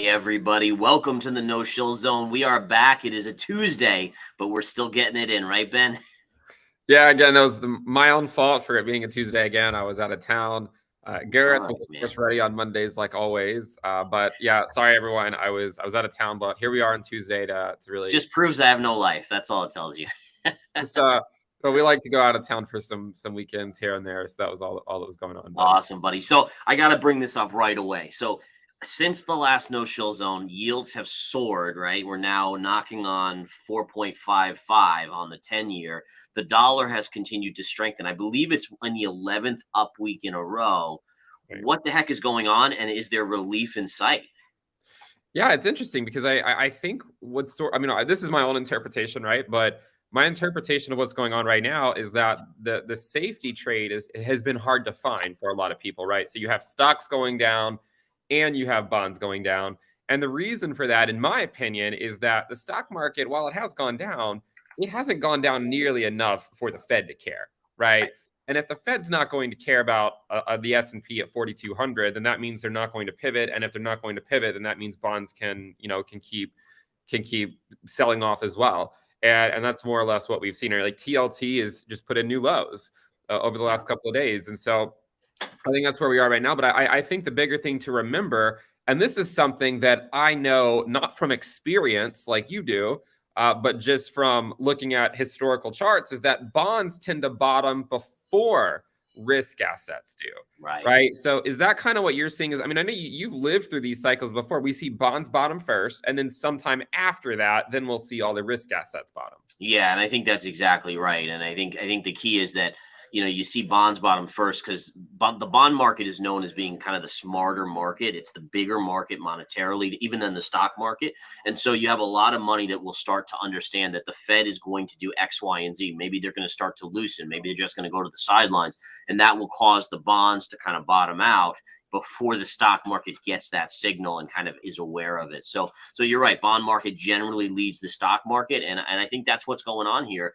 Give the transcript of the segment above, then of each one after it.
everybody. Welcome to the No Shill Zone. We are back. It is a Tuesday, but we're still getting it in, right, Ben? Yeah, again, that was my own fault for it being a Tuesday again. I was out of town. Gareth was, of course, ready on Mondays like always. But yeah, sorry, everyone. I was out of town, but here we are on Tuesday to really... Just proves I have no life. That's all it tells you. But we like to go out of town for some weekends here and there. So that was all that was going on. Awesome, buddy. So I got to bring this up right away. So since the last No Shill Zone, yields have soared, right? We're now knocking on 4.55 on the 10-year. The dollar has continued to strengthen. I believe it's in the 11th up week in a row. Right. What the heck is going on? And is there relief in sight? Yeah, it's interesting because I think this is my own interpretation, right? But my interpretation of what's going on right now is that the safety trade has been hard to find for a lot of people, right? So you have stocks going down and you have bonds going down. And the reason for that, in my opinion, is that the stock market, while it has gone down, it hasn't gone down nearly enough for the Fed to care, right? And if the Fed's not going to care about the S&P at 4,200, then that means they're not going to pivot. And if they're not going to pivot, then that means bonds can keep selling off as well. And that's more or less what we've seen. Like TLT is just put in new lows over the last couple of days. And so I think that's where we are right now. But I think the bigger thing to remember, and this is something that I know not from experience like you do, but just from looking at historical charts, is that bonds tend to bottom before risk assets do. Right. So is that kind of what you're seeing? I know you've lived through these cycles before. We see bonds bottom first, and then sometime after that, then we'll see all the risk assets bottom. Yeah, and I think that's exactly right. And I think the key is that you see bonds bottom first because the bond market is known as being kind of the smarter market. It's the bigger market monetarily, even than the stock market. And so you have a lot of money that will start to understand that the Fed is going to do X, Y, and Z. Maybe they're going to start to loosen. Maybe they're just going to go to the sidelines. And that will cause the bonds to kind of bottom out before the stock market gets that signal and kind of is aware of it. So you're right. Bond market generally leads the stock market. And I think that's what's going on here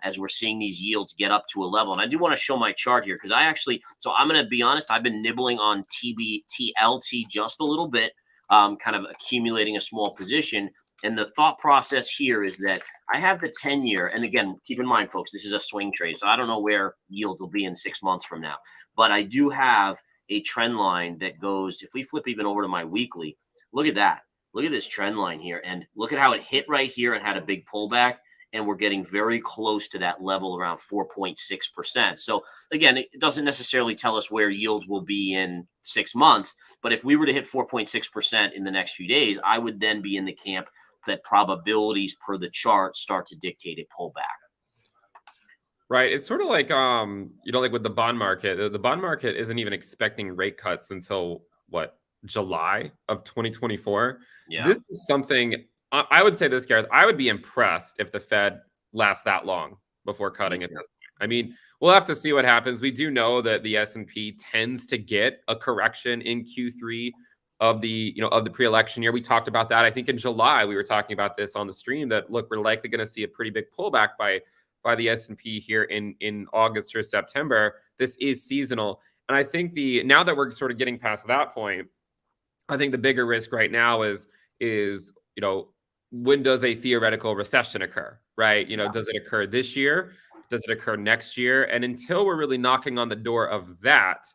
as we're seeing these yields get up to a level. And I do want to show my chart here because I'm going to be honest, I've been nibbling on TLT just a little bit, kind of accumulating a small position. And the thought process here is that I have the 10-year. And again, keep in mind, folks, this is a swing trade. So I don't know where yields will be in 6 months from now. But I do have a trend line that goes, if we flip even over to my weekly, look at that. Look at this trend line here. And look at how it hit right here and had a big pullback. And we're getting very close to that level around 4.6%. So again, it doesn't necessarily tell us where yields will be in 6 months. But if we were to hit 4.6% in the next few days, I would then be in the camp that probabilities per the chart start to dictate a pullback. Right. It's sort of like, like with the bond market, the bond market isn't even expecting rate cuts until July of 2024. Yeah. This is something I would say this, Gareth, I would be impressed if the Fed lasts that long before cutting at this point. We'll have to see what happens. We do know that the S&P tends to get a correction in Q3 of the pre-election year. We talked about that. I think in July, we were talking about this on the stream that, look, we're likely going to see a pretty big pullback by the S&P here in August or September. This is seasonal. And I think now that we're sort of getting past that point, I think the bigger risk right now is when does a theoretical recession occur, right? Does it occur this year? Does it occur next year? And until we're really knocking on the door of that,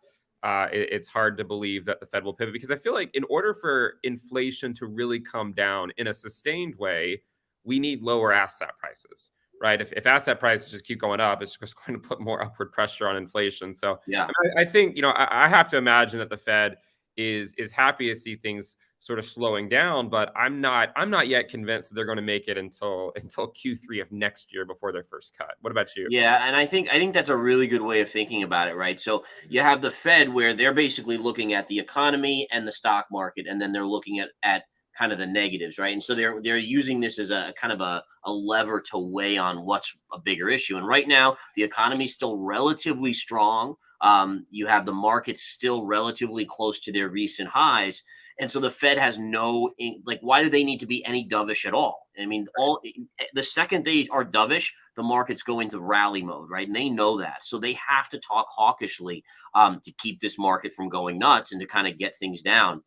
it's hard to believe that the Fed will pivot, because I feel like in order for inflation to really come down in a sustained way, we need lower asset prices. Right. If asset prices just keep going up, it's just going to put more upward pressure on inflation. So yeah, I think, I have to imagine that the Fed is happy to see things sort of slowing down, but I'm not yet convinced that they're going to make it until Q3 of next year before their first cut. What about you? Yeah, and I think that's a really good way of thinking about it, right? So you have the Fed where they're basically looking at the economy and the stock market, and then they're looking at kind of the negatives, right? And so they're using this as a kind of a lever to weigh on what's a bigger issue. And right now, the economy is still relatively strong. You have the markets still relatively close to their recent highs. And so the Fed has why do they need to be any dovish at all? The second they are dovish, the markets go into rally mode, right? And they know that. So they have to talk hawkishly to keep this market from going nuts and to kind of get things down.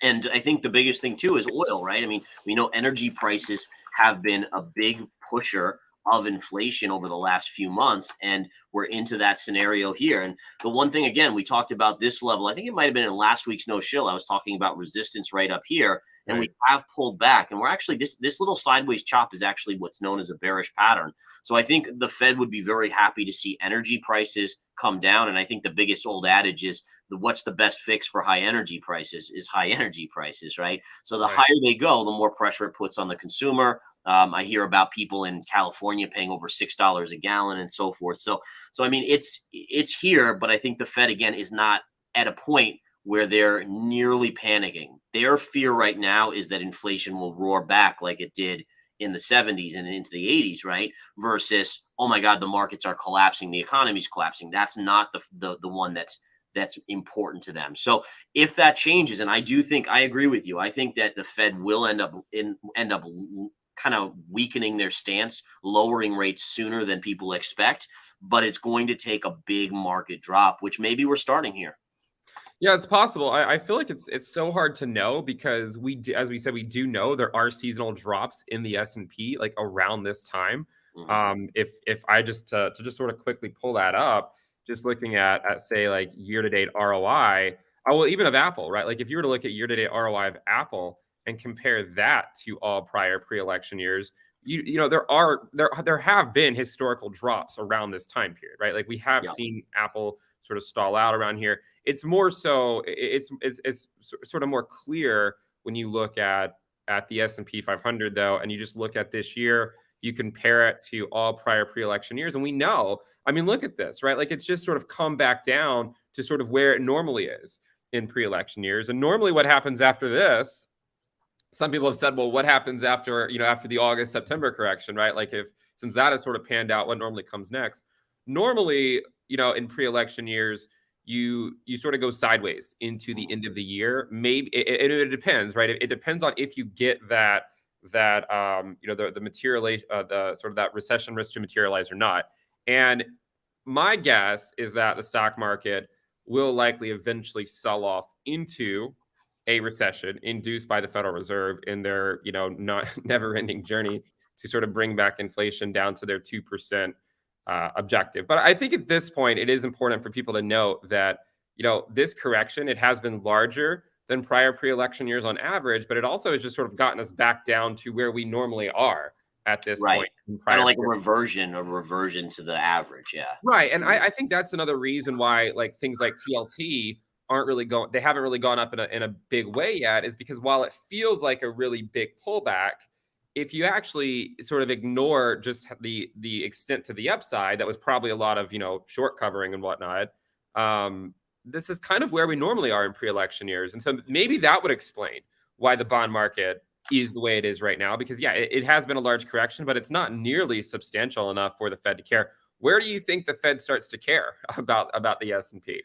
And I think the biggest thing too is oil, right? I mean, we know energy prices have been a big pusher of inflation over the last few months, and we're into that scenario here. And the one thing, again, we talked about this level. I think it might have been in last week's No Shill. I was talking about resistance right up here, and we Right. have pulled back. And we're actually this little sideways chop is actually what's known as a bearish pattern. So I think the Fed would be very happy to see energy prices come down. And I think the biggest old adage is what's the best fix for high energy prices is high energy prices, right? So the Right. higher they go, the more pressure it puts on the consumer. I hear about people in California paying over $6 a gallon and so forth. So I mean, it's here, but I think the Fed again is not at a point where they're nearly panicking. Their fear right now is that inflation will roar back like it did in the 70s and into the 80s, right? Versus, oh my God, the markets are collapsing, the economy's collapsing. That's not the one that's important to them. So if that changes, and I do think I agree with you, I think that the Fed will end up kind of weakening their stance, lowering rates sooner than people expect, but it's going to take a big market drop, which maybe we're starting here. Yeah, it's possible. I feel like it's so hard to know because we do, as we said, we do know there are seasonal drops in the S&P like around this time. Mhm. If I just to just sort of quickly pull that up, just looking at say like year to date ROI, well even of Apple, right? Like if you were to look at year to date ROI of Apple and compare that to all prior pre-election years, you know there have been historical drops around this time period, right? Like we have Yeah. seen Apple sort of stall out around here. It's more so it's sort of more clear when you look at the S&P 500 though, and you just look at this year, you compare it to all prior pre-election years, and we know, I mean, look at this, right? Like it's just sort of come back down to sort of where it normally is in pre-election years. And normally what happens after this, some people have said, well, what happens after, after the August, September correction, right? Like since that has sort of panned out, what normally comes next? Normally, in pre-election years, you sort of go sideways into the Mhm. end of the year. Maybe it depends, right? It depends on if you get the materialization, the sort of that recession risk to materialize or not. And my guess is that the stock market will likely eventually sell off into a recession induced by the Federal Reserve in their, not never-ending journey to sort of bring back inflation down to their 2% objective. But I think at this point, it is important for people to note that, this correction, it has been larger than prior pre-election years on average, but it also has just sort of gotten us back down to where we normally are at this Right. point in Kind of prior. like a reversion to the average. Yeah. Right, and I think that's another reason why, like, things like TLT aren't really going they haven't really gone up in a big way yet, is because while it feels like a really big pullback, if you actually sort of ignore just the extent to the upside, that was probably a lot of, short covering and whatnot, this is kind of where we normally are in pre-election years, and so maybe that would explain why the bond market is the way it is right now, because, yeah, it has been a large correction, but it's not nearly substantial enough for the Fed to care. Where do you think the Fed starts to care about the S&P?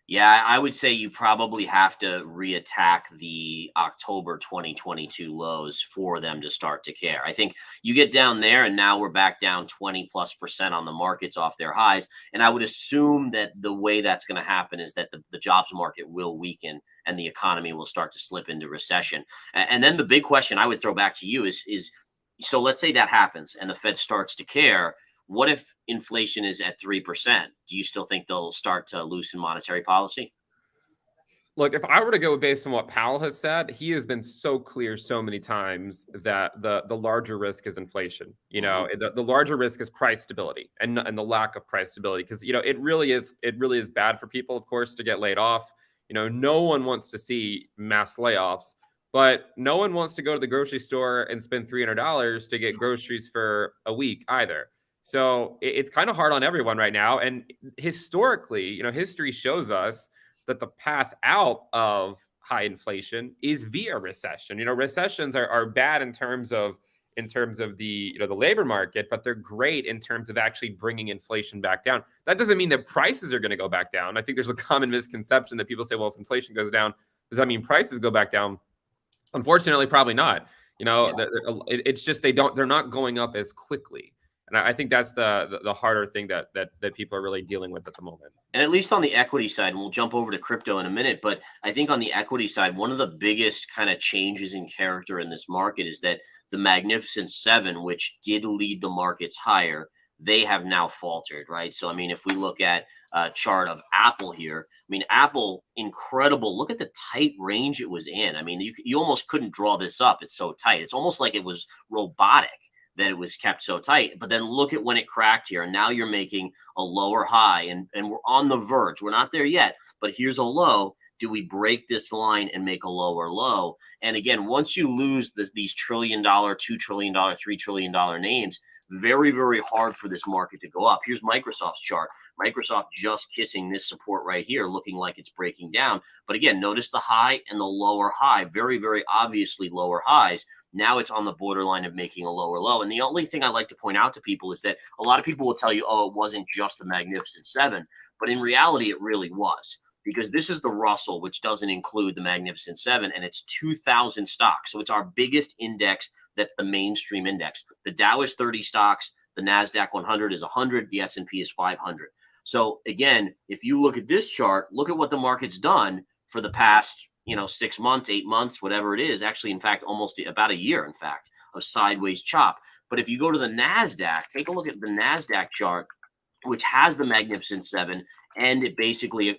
Yeah, I would say you probably have to reattack the October 2022 lows for them to start to care. I think you get down there and now we're back down 20+% on the markets off their highs. And I would assume that the way that's going to happen is that the jobs market will weaken and the economy will start to slip into recession. And then the big question I would throw back to you is so let's say that happens and the Fed starts to care. What if inflation is at 3%? Do you still think they'll start to loosen monetary policy? Look, if I were to go based on what Powell has said, he has been so clear so many times that the larger risk is inflation. Mhm. The larger risk is price stability and the lack of price stability, because it really is bad for people, of course, to get laid off. No one wants to see mass layoffs, but no one wants to go to the grocery store and spend $300 to get groceries for a week either. So it's kind of hard on everyone right now. And historically, history shows us that the path out of high inflation is via recession. Recessions are bad in terms of the labor market, but they're great in terms of actually bringing inflation back down. That doesn't mean that prices are going to go back down. I think there's a common misconception that people say, well, if inflation goes down, does that mean prices go back down? Unfortunately, probably not. Yeah. It's just they're not going up as quickly And I think that's the harder thing that people are really dealing with at the moment. And at least on the equity side, and we'll jump over to crypto in a minute, but I think on the equity side, one of the biggest kind of changes in character in this market is that the Magnificent Seven, which did lead the markets higher, they have now faltered, right? So, I mean, if we look at a chart of Apple here, I mean, Apple, incredible. Look at the tight range it was in. I mean, you almost couldn't draw this up. It's so tight. It's almost like it was robotic that it was kept so tight. But then look at when it cracked here. And now you're making a lower high, and we're on the verge. We're not there yet, but here's a low. Do we break this line and make a lower low? And again, once you lose these $1 trillion, $2 trillion, $3 trillion names, very, very hard for this market to go up. Here's Microsoft's chart. Microsoft just kissing this support right here, looking like it's breaking down. But again, notice the high and the lower high, very, very obviously lower highs. Now it's on the borderline of making a lower low. And the only thing I like to point out to people is that a lot of people will tell you, oh, it wasn't just the Magnificent Seven. But in reality, it really was. Because this is the Russell, which doesn't include the Magnificent Seven, and it's 2,000 stocks. So it's our biggest index. That's the mainstream index. The Dow is 30 stocks. The NASDAQ 100 is 100. The S&P is 500. So again, if you look at this chart, look at what the market's done for the past, 6 months, 8 months, whatever it is. Actually, in fact, almost about a year, in fact, of sideways chop. But if you go to the NASDAQ, take a look at the NASDAQ chart, which has the Magnificent Seven, and it basically,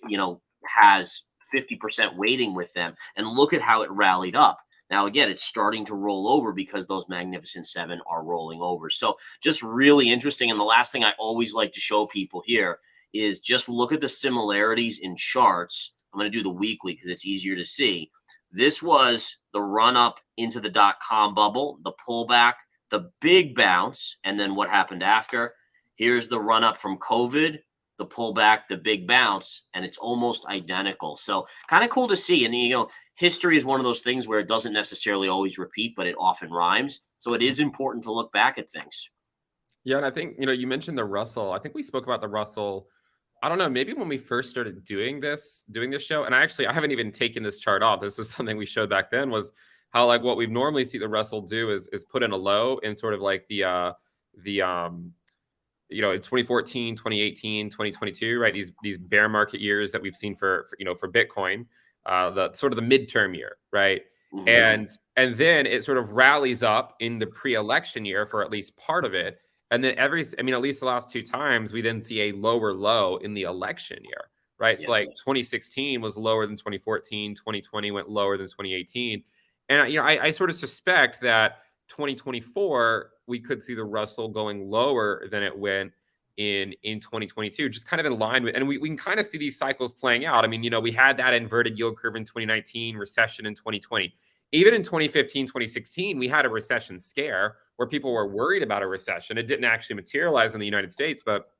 has 50% weighting with them. And look at how it rallied up. Now, again, it's starting to roll over because those Magnificent Seven are rolling over. So just really interesting. And the last thing I always like to show people here is just look at the similarities in charts. I'm going to do the weekly because it's easier to see. This was the run up into the .com bubble, the pullback, the big bounce, and then what happened after. Here's the run up from COVID, the pullback, the big bounce, and it's almost identical. So kind of cool to see. And, history is one of those things where it doesn't necessarily always repeat, but it often rheimes. So it is important to look back at things. Yeah. And I think, you mentioned the Russell. I think we spoke about the Russell. I don't know, maybe when we first started doing this show, and I haven't even taken this chart off. This was something we showed back then, was how like what we normally see the Russell do is put in a low in sort of like the in 2014, 2018, 2022, right? These bear market years that we've seen for Bitcoin, the sort of the midterm year, right? Mm-hmm. And then it sort of rallies up in the pre-election year for at least part of it. And then at least the last two times, we then see a lower low in the election year, right? Yeah. So like 2016 was lower than 2014, 2020 went lower than 2018. And I sort of suspect that 2024, we could see the Russell going lower than it went in 2022, just kind of in line with, and we can kind of see these cycles playing out. I mean, we had that inverted yield curve in 2019, recession in 2020. Even in 2015, 2016, we had a recession scare where people were worried about a recession. It didn't actually materialize in the United States, but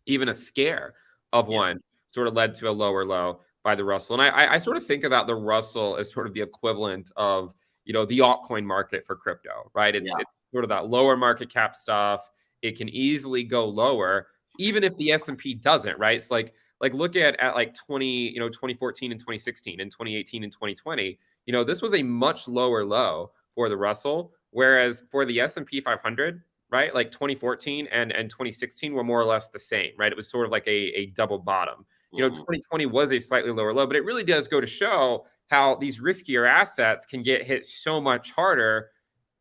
even a scare of one sort of led to a lower low by the Russell. And I sort of think about the Russell as sort of the equivalent of, the altcoin market for crypto, right? It's sort of that lower market cap stuff. It can easily go lower, even if the S&P doesn't, right? It's like look at like 2014 and 2016 and 2018 and 2020. This was a much lower low for the Russell, whereas for the S&P 500, right, like 2014 and 2016 were more or less the same, right? It was sort of like a double bottom. 2020 was a slightly lower low, but it really does go to show how these riskier assets can get hit so much harder,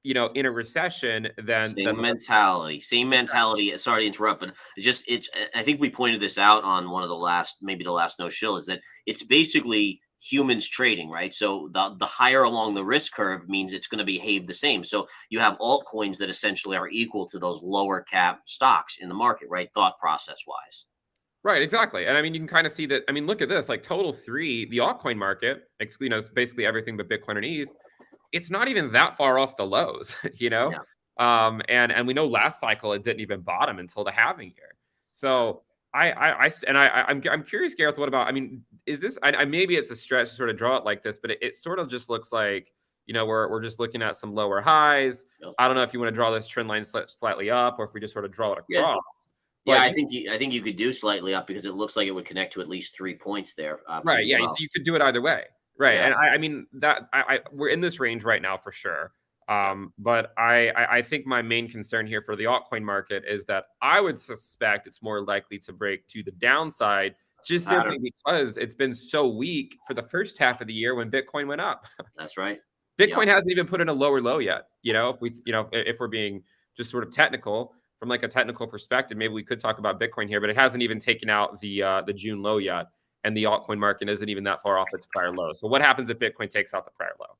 in a recession than same mentality. Sorry to interrupt, but I think we pointed this out on one of the last No Shill, is that it's basically humans trading, right? So the higher along the risk curve means it's going to behave the same. So you have altcoins that essentially are equal to those lower cap stocks in the market, right? Thought process wise. Right, exactly. And I mean, you can kind of see that. I mean, look at this, like total 3, the altcoin market, it's basically everything but Bitcoin and ETH. It's not even that far off the lows, Yeah. And we know last cycle it didn't even bottom until the halving year. So I'm curious, Gareth, what about? I mean, is this? Maybe it's a stretch to sort of draw it like this, but it sort of just looks like we're just looking at some lower highs. Yep. I don't know if you want to draw this trend line slightly up, or if we just sort of draw it across. Yeah, I think you could do slightly up because it looks like it would connect to at least 3 points there. Right. Yeah. Well. So you could do it either way. Right. Yeah. And I mean that we're in this range right now for sure. But I think my main concern here for the altcoin market is that I would suspect it's more likely to break to the downside, just simply because it's been so weak for the first half of the year when Bitcoin went up. That's right. Bitcoin hasn't even put in a lower low yet. If we're being just sort of technical from like a technical perspective, maybe we could talk about Bitcoin here, but it hasn't even taken out the June low yet, and the altcoin market isn't even that far off its prior low. So what happens if Bitcoin takes out the prior low?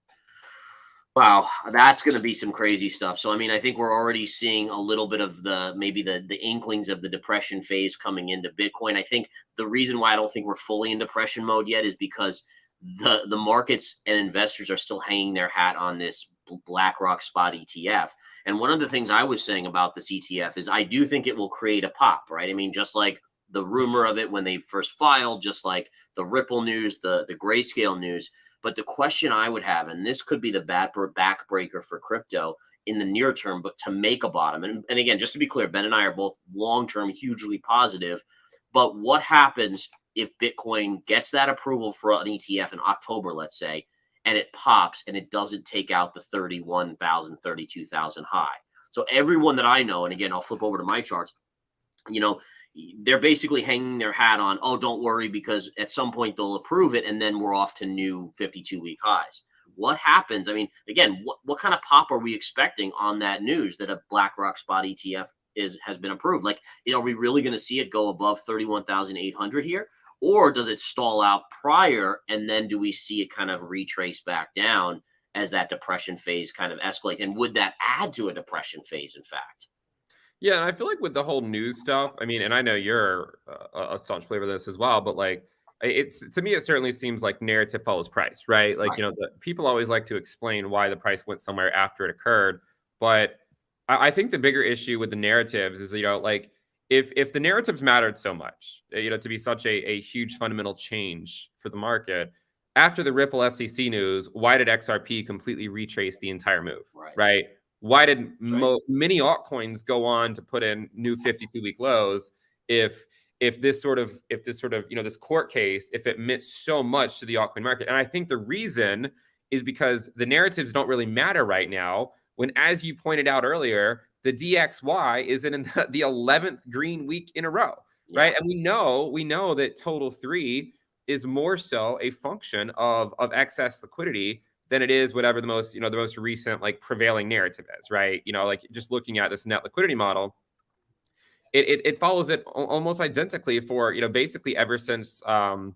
Wow, that's going to be some crazy stuff. So, I mean, I think we're already seeing a little bit of maybe the inklings of the depression phase coming into Bitcoin. I think the reason why I don't think we're fully in depression mode yet is because the markets and investors are still hanging their hat on this BlackRock spot ETF. And one of the things I was saying about this ETF is I do think it will create a pop, right? I mean, just like the rumor of it when they first filed, just like the Ripple news, the Grayscale news. But the question I would have, and this could be the backbreaker for crypto in the near term, but to make a bottom. And again, just to be clear, Ben and I are both long-term hugely positive. But what happens if Bitcoin gets that approval for an ETF in October, let's say, and it pops and it doesn't take out the 31,000, 32,000 high? So everyone that I know, and again, I'll flip over to my charts, they're basically hanging their hat on, oh, don't worry, because at some point they'll approve it, and then we're off to new 52-week highs. What happens? I mean, again, what kind of pop are we expecting on that news that a BlackRock spot ETF has been approved? Like, are we really going to see it go above 31,800 here? Or does it stall out prior, and then do we see it kind of retrace back down as that depression phase kind of escalates? And would that add to a depression phase, in fact? Yeah, and I feel like with the whole news stuff, I mean, and I know you're a staunch believer of this as well, but like, it's to me, it certainly seems like narrative follows price, right? Like, the people always like to explain why the price went somewhere after it occurred, but I think the bigger issue with the narratives is, like if the narratives mattered so much, to be such a huge fundamental change for the market after the Ripple SEC news, why did XRP completely retrace the entire move, right? Why did many altcoins go on to put in new 52-week lows if this sort of this court case, if it meant so much to the altcoin market? And I think the reason is because the narratives don't really matter right now when, as you pointed out earlier, the DXY is in the 11th green week in a row, right? And we know that total 3 is more so a function of excess liquidity than it is whatever the most recent like prevailing narrative is, right? Like just looking at this net liquidity model, it follows it almost identically for basically ever since March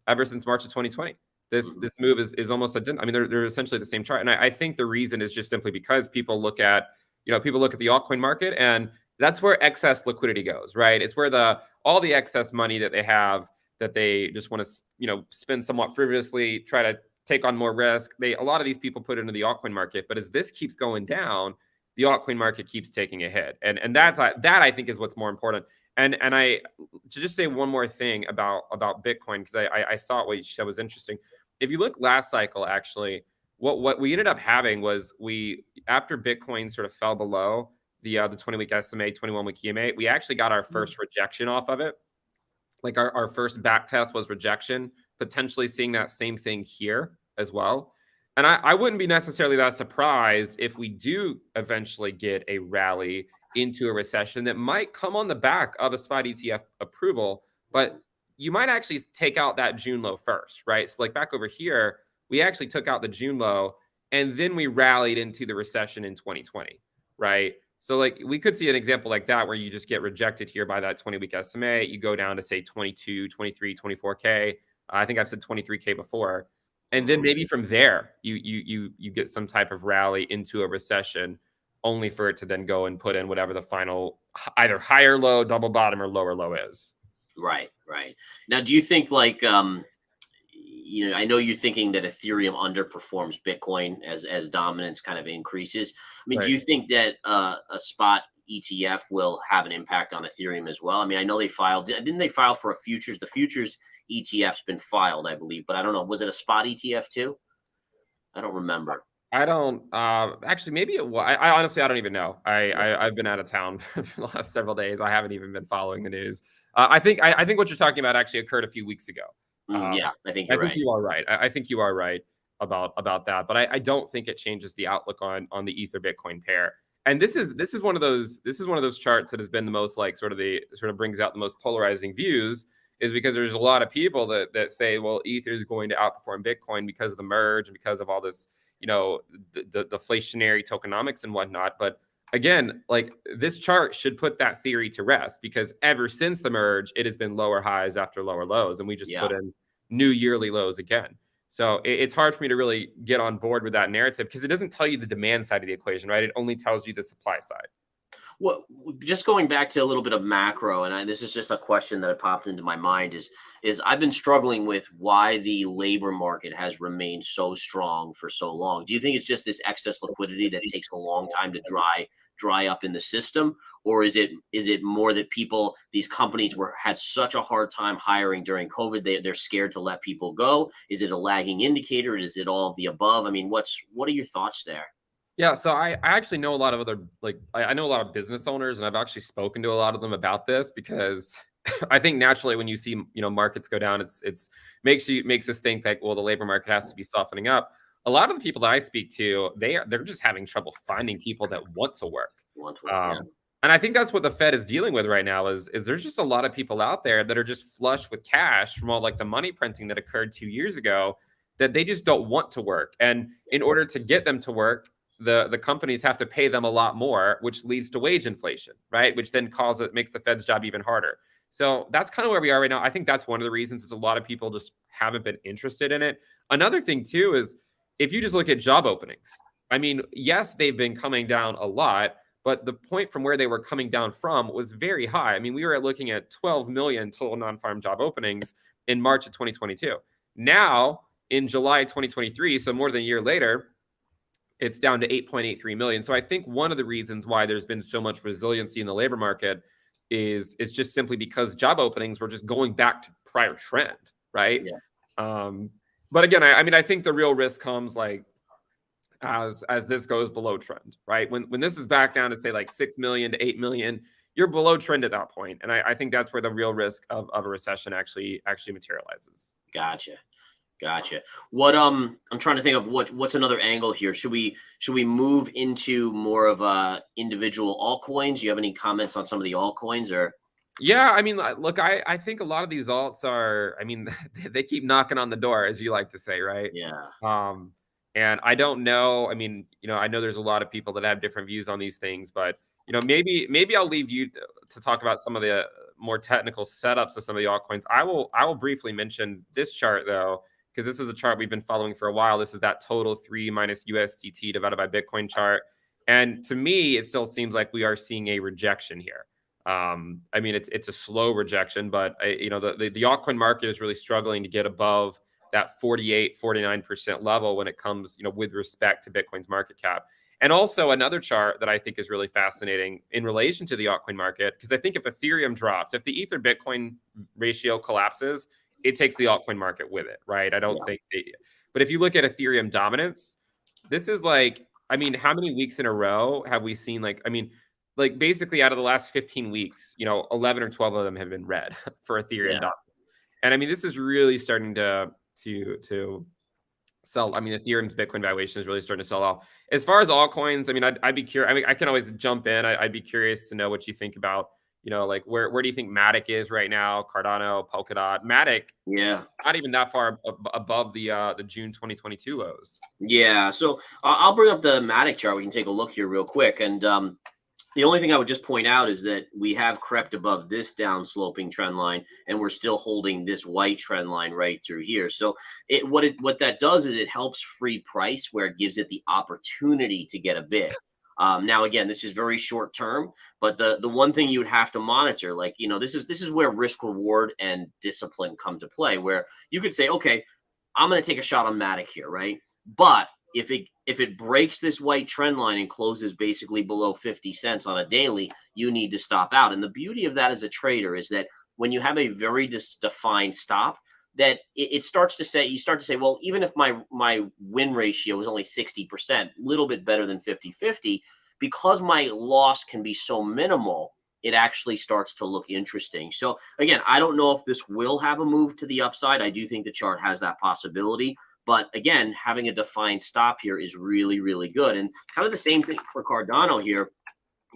of 2020. This move is almost identical. I mean, they're essentially the same chart, and I think the reason is just simply because people look at the altcoin market, and that's where excess liquidity goes, right? It's where all the excess money that they have that they just want to spend somewhat frivolously, try to take on more risk. A lot of these people put into the altcoin market, but as this keeps going down, the altcoin market keeps taking a hit, and that I think is what's more important. And I to just say one more thing about Bitcoin, because I thought what you said was interesting. If you look last cycle, actually, what we ended up having was after Bitcoin sort of fell below the 20-week SMA, 21-week EMA, we actually got our first rejection off of it. Like our first back test was rejection, potentially seeing that same thing here as well. And I wouldn't be necessarily that surprised if we do eventually get a rally into a recession that might come on the back of a spot ETF approval, but you might actually take out that June low first, right? So like back over here, we actually took out the June low and then we rallied into the recession in 2020, right? So like we could see an example like that where you just get rejected here by that 20-week SMA. You go down to say 22, 23, 24K. I think I've said 23K before. And then maybe from there, you get some type of rally into a recession, only for it to then go and put in whatever the final either higher low, double bottom, or lower low is. Right. Now, do you think like, I know you're thinking that Ethereum underperforms Bitcoin as dominance kind of increases. I mean, do you think that a spot ETF will have an impact on Ethereum as well? I mean, I know didn't they file for a futures? The futures ETF's been filed, I believe, but I don't know. Was it a spot ETF too? I don't remember. I don't actually, maybe it was. I honestly, I don't even know. I've been out of town for the last several days. I haven't even been following the news. I think what you're talking about actually occurred a few weeks ago. Yeah, I think you are right. I think you are right. about that. But I don't think it changes the outlook on the Ether Bitcoin pair. And this is one of those charts that has been the most like sort of brings out the most polarizing views, is because there's a lot of people that say, well, Ether is going to outperform Bitcoin because of the merge and because of all this, the deflationary tokenomics and whatnot. But again, like, this chart should put that theory to rest, because ever since the merge, it has been lower highs after lower lows, and we just put in new yearly lows again. So it's hard for me to really get on board with that narrative, because it doesn't tell you the demand side of the equation, right? It only tells you the supply side. Well, just going back to a little bit of macro, and this is just a question that popped into my mind, is I've been struggling with why the labor market has remained so strong for so long. Do you think it's just this excess liquidity that takes a long time to dry up in the system, or is it more that these companies had such a hard time hiring during COVID, they're scared to let people go? Is it a lagging indicator? Is it all of the above? I mean, what are your thoughts there? Yeah, so I actually know a lot of other, like, I know a lot of business owners, and I've actually spoken to a lot of them about this, because I think naturally when you see, markets go down, it's makes us think like, well, the labor market has to be softening up. A lot of the people that I speak to, they're just having trouble finding people that want to work. And I think that's what the Fed is dealing with right now, is there's just a lot of people out there that are just flush with cash from all like the money printing that occurred 2 years ago, that they just don't want to work. And in order to get them to work, the companies have to pay them a lot more, which leads to wage inflation, right? Which then makes the Fed's job even harder. So that's kind of where we are right now. I think that's one of the reasons is a lot of people just haven't been interested in it. Another thing too is, if you just look at job openings, I mean, yes, they've been coming down a lot, but the point from where they were coming down from was very high. I mean, we were looking at 12 million total non-farm job openings in March of 2022. Now, in July 2023, so more than a year later, it's down to 8.83 million. So I think one of the reasons why there's been so much resiliency in the labor market is just simply because job openings were just going back to prior trend, right? Yeah. But again, I mean, I think the real risk comes like as this goes below trend, right? When this is back down to say like 6 million to 8 million, you're below trend at that point. And I think that's where the real risk of a recession actually materializes. Gotcha. What I'm trying to think of what's another angle here. Should we move into more of individual altcoins? Do you have any comments on some of the altcoins? Or yeah, I mean, look, I think a lot of these alts are, I mean, they keep knocking on the door, as you like to say, right? Yeah. And I don't know. I mean, I know there's a lot of people that have different views on these things, but maybe I'll leave you to talk about some of the more technical setups of some of the altcoins. I will briefly mention this chart though, because this is a chart we've been following for a while. This is that total 3 minus USDT divided by Bitcoin chart. And to me, it still seems like we are seeing a rejection here. I mean, it's a slow rejection, but the altcoin market is really struggling to get above that 49% level when it comes, with respect to Bitcoin's market cap. And also another chart that I think is really fascinating in relation to the altcoin market, because I think if Ethereum drops, if the Ether Bitcoin ratio collapses, it takes the altcoin market with it, right? I don't think but if you look at Ethereum dominance, this is like, I mean, how many weeks in a row have we seen, like, I mean, like basically out of the last 15 weeks, 11 or 12 of them have been red for Ethereum dominance. And I mean, this is really starting to sell. I mean, Ethereum's Bitcoin valuation is really starting to sell off. As far as altcoins, I mean, I'd be curious. I mean, I can always jump in. I'd be curious to know what you think about, like where do you think Matic is right now? Cardano, Polkadot, Matic. Yeah. Not even that far above the June 2022 lows. Yeah. So I'll bring up the Matic chart. We can take a look here real quick. And the only thing I would just point out is that we have crept above this down sloping trend line, and we're still holding this white trend line right through here. So what that does is it helps free price where it gives it the opportunity to get a bid. Now, again, this is very short term, but the one thing you would have to monitor, like, this is where risk reward and discipline come to play, where you could say, okay, I'm going to take a shot on Matic here, right? But if it breaks this white trend line and closes basically below 50 cents on a daily, you need to stop out. And the beauty of that as a trader is that when you have a very defined stop, that it starts to say, you start to say, well, even if my win ratio is only 60%, a little bit better than 50-50, because my loss can be so minimal, it actually starts to look interesting. So again, I don't know if this will have a move to the upside. I do think the chart has that possibility, But again, having a defined stop here is really, really good. And kind of the same thing for Cardano here.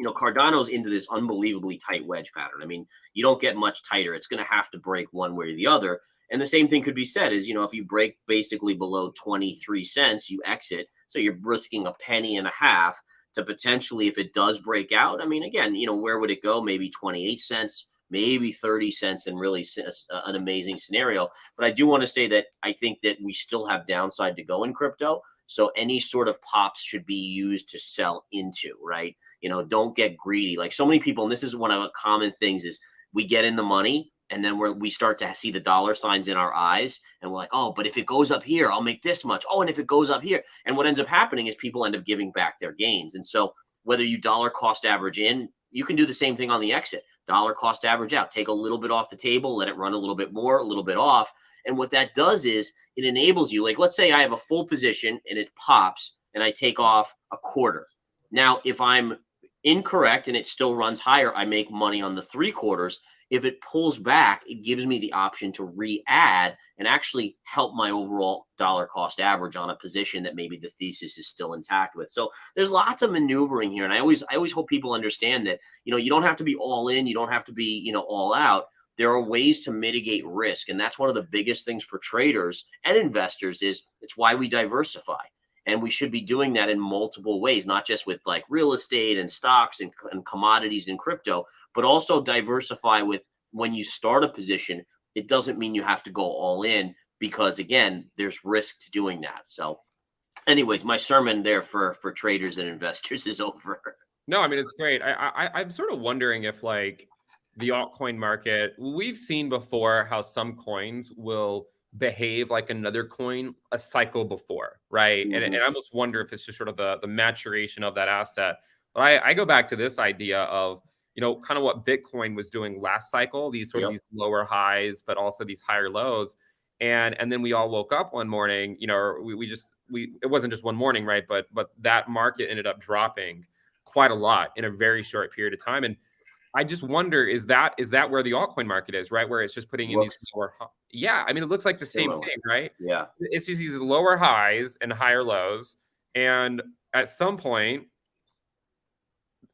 Cardano's into this unbelievably tight wedge pattern. I mean, you don't get much tighter. It's going to have to break one way or the other. And the same thing could be said is, if you break basically below 23 cents, you exit. So you're risking a penny and a half to potentially, if it does break out. I mean, again, where would it go? Maybe 28 cents, maybe 30 cents in really an amazing scenario. But I do want to say that I think that we still have downside to go in crypto. So any sort of pops should be used to sell into, right? Don't get greedy. Like so many people, and this is one of the common things is we get in the money and then we start to see the dollar signs in our eyes and we're like, oh, but if it goes up here, I'll make this much. Oh, and if it goes up here. And what ends up happening is people end up giving back their gains. And so whether you dollar cost average in, you can do the same thing on the exit. Dollar cost average out, take a little bit off the table, let it run a little bit more, a little bit off. And what that does is it enables you, like, let's say I have a full position and it pops and I take off a quarter. Now, if I'm incorrect and it still runs higher, I make money on the 3/4. If it pulls back, it gives me the option to re-add and actually help my overall dollar cost average on a position that maybe the thesis is still intact with. So there's lots of maneuvering here. And I always hope people understand that, you don't have to be all in. You don't have to be, all out. There are ways to mitigate risk. And that's one of the biggest things for traders and investors is it's why we diversify. And we should be doing that in multiple ways, not just with like real estate and stocks and commodities and crypto, but also diversify with when you start a position. It doesn't mean you have to go all in because, again, there's risk to doing that. So anyways, my sermon there for traders and investors is over. No, I mean, it's great. I'm sort of wondering if like the altcoin market, we've seen before how some coins will behave like another coin a cycle before, right? Mm-hmm. And I almost wonder if it's just sort of the maturation of that asset. But I go back to this idea of, kind of what Bitcoin was doing last cycle, these sort of these lower highs, but also these higher lows. And then we all woke up one morning, it wasn't just one morning, right? But that market ended up dropping quite a lot in a very short period of time. And I just wonder, is that where the altcoin market is, right? Where it's just putting in these lower, yeah. I mean, it looks like the same thing, right? Yeah. It's just these lower highs and higher lows. And at some point,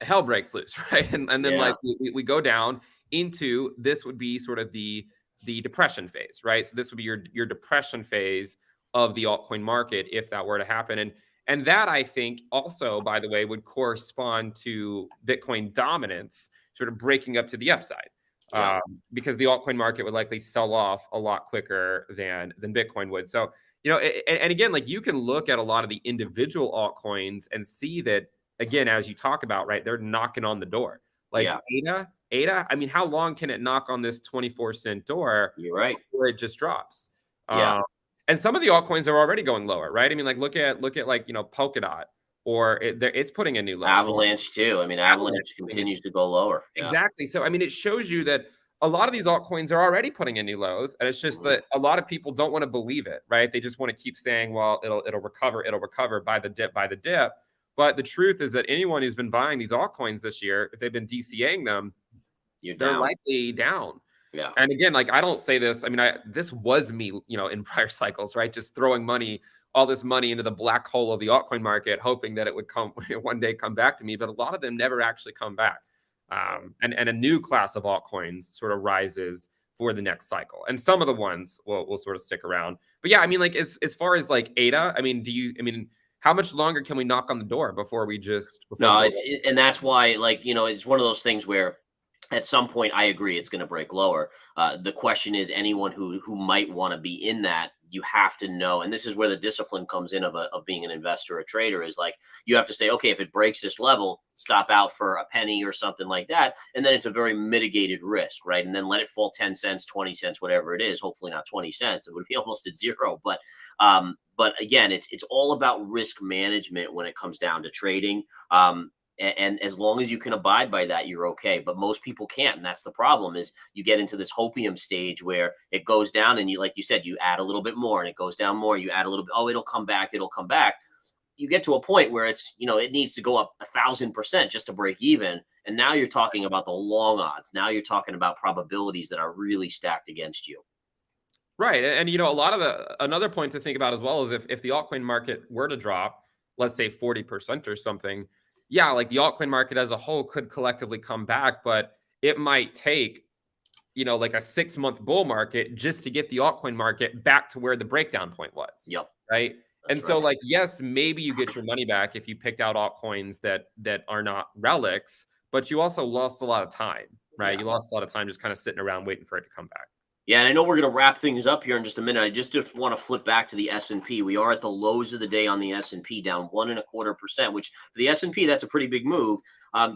hell breaks loose, right? And then like we go down into, this would be sort of the depression phase, right? So this would be your depression phase of the altcoin market if that were to happen. And that, I think, also, by the way, would correspond to Bitcoin dominance sort of breaking up to the upside, because the altcoin market would likely sell off a lot quicker than Bitcoin would. So, and again, like you can look at a lot of the individual altcoins and see that, again, as you talk about, right, they're knocking on the door. Like ADA, I mean, how long can it knock on this 24-cent door? You're right. Before it just drops? Yeah. And some of the altcoins are already going lower, right? I mean, like look at like Polkadot, or it's putting a new low. Avalanche too. I mean, Avalanche continues to go lower. Exactly. So I mean, it shows you that a lot of these altcoins are already putting in new lows, and it's just that a lot of people don't want to believe it, right? They just want to keep saying, well, it'll recover by the dip. But the truth is that anyone who's been buying these altcoins this year, if they've been DCAing them, they're likely down. Yeah. And again, like I don't say this, I mean, this was me, in prior cycles, right? Just throwing all this money into the black hole of the altcoin market, hoping that it would one day come back to me. But a lot of them never actually come back. And a new class of altcoins sort of rises for the next cycle. And some of the ones will sort of stick around. But yeah, I mean, like as far as like ADA, I mean, how much longer can we knock on the door before we just? And that's why, like, it's one of those things where at some point, I agree, it's going to break lower. The question is, anyone who might want to be in that, you have to know, and this is where the discipline comes in of being an investor or trader, is like you have to say, okay, if it breaks this level, stop out for a penny or something like that, and then it's a very mitigated risk, right? And then let it fall 10 cents, 20 cents, whatever it is. Hopefully not 20 cents; it would be almost at zero. But again, it's all about risk management when it comes down to trading. And as long as you can abide by that, you're okay. But most people can't. And that's the problem, is you get into this hopium stage where it goes down and you, like you said, you add a little bit more and it goes down more. You add a little bit. Oh, it'll come back. You get to a point where it's, it needs to go up 1,000% just to break even. And now you're talking about the long odds. Now you're talking about probabilities that are really stacked against you. Right. And you know, a lot of another point to think about as well is if the altcoin market were to drop, let's say 40% or something, yeah, like the altcoin market as a whole could collectively come back, but it might take, you know, like a 6-month bull market just to get the altcoin market back to where the breakdown point was. Yep. Right. And That's so right. like, yes, maybe you get your money back if you picked out altcoins that are not relics, but you also lost a lot of time, right? Yeah. You lost a lot of time just kind of sitting around waiting for it to come back. Yeah, and I know we're going to wrap things up here in just a minute. I just want to flip back to the S&P. We are at the lows of the day on the S&P, down 1.25%, which for the S&P, that's a pretty big move.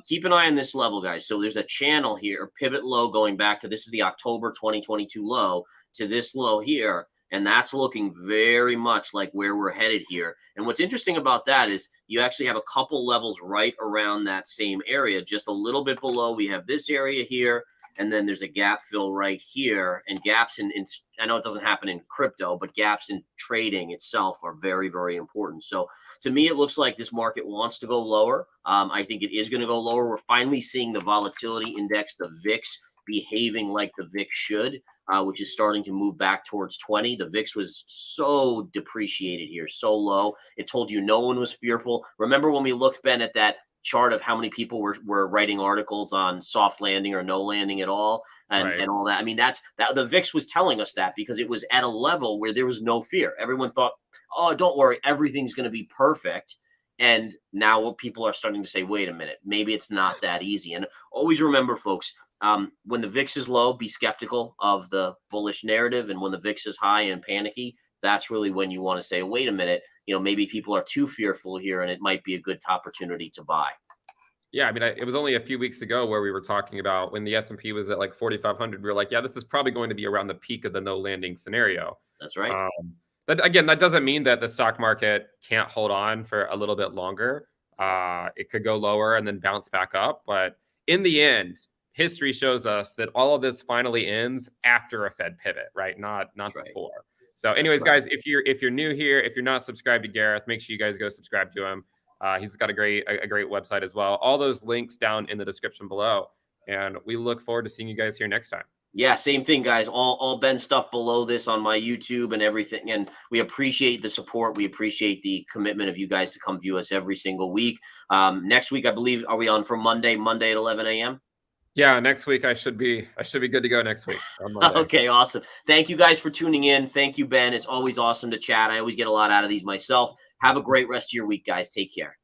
Keep an eye on this level, guys. So there's a channel here, pivot low going back to this is the October 2022 low to this low here. And that's looking very much like where we're headed here. And what's interesting about that is you actually have a couple levels right around that same area, just a little bit below. We have this area here. And then there's a gap fill right here, and gaps in I know it doesn't happen in crypto, but gaps in trading itself are very, very important. So to me, it looks like this market wants to go lower. I think it is going to go lower. We're finally seeing the volatility index, the VIX, behaving like the VIX should, which is starting to move back towards 20. The VIX was so depreciated here, so low. It told you no one was fearful. Remember when we looked, Ben, at that chart of how many people were writing articles on soft landing or no landing at all and all that. I mean, that the VIX was telling us that because it was at a level where there was no fear. Everyone thought, oh, don't worry, everything's going to be perfect. And now people are starting to say, wait a minute, maybe it's not that easy. And always remember, folks, when the VIX is low, be skeptical of the bullish narrative. And when the VIX is high and panicky, that's really when you want to say, wait a minute, you know, maybe people are too fearful here and it might be a good opportunity to buy. Yeah, I mean, it was only a few weeks ago where we were talking about when the S&P was at like 4,500. We were like, yeah, this is probably going to be around the peak of the no landing scenario. That's right. But again, that doesn't mean that the stock market can't hold on for a little bit longer. It could go lower and then bounce back up. But in the end, history shows us that all of this finally ends after a Fed pivot, right? Not before. Right. So anyways, guys, if you're new here, if you're not subscribed to Gareth, make sure you guys go subscribe to him. He's got a great website as well. All those links down in the description below. And we look forward to seeing you guys here next time. Yeah, same thing, guys. All Ben stuff below this on my YouTube and everything. And we appreciate the support. We appreciate the commitment of you guys to come view us every single week. Next week, I believe, are we on for Monday at 11 a.m.? Yeah, next week I should be good to go next week. Okay, awesome. Thank you guys for tuning in. Thank you, Ben. It's always awesome to chat. I always get a lot out of these myself. Have a great rest of your week, guys. Take care.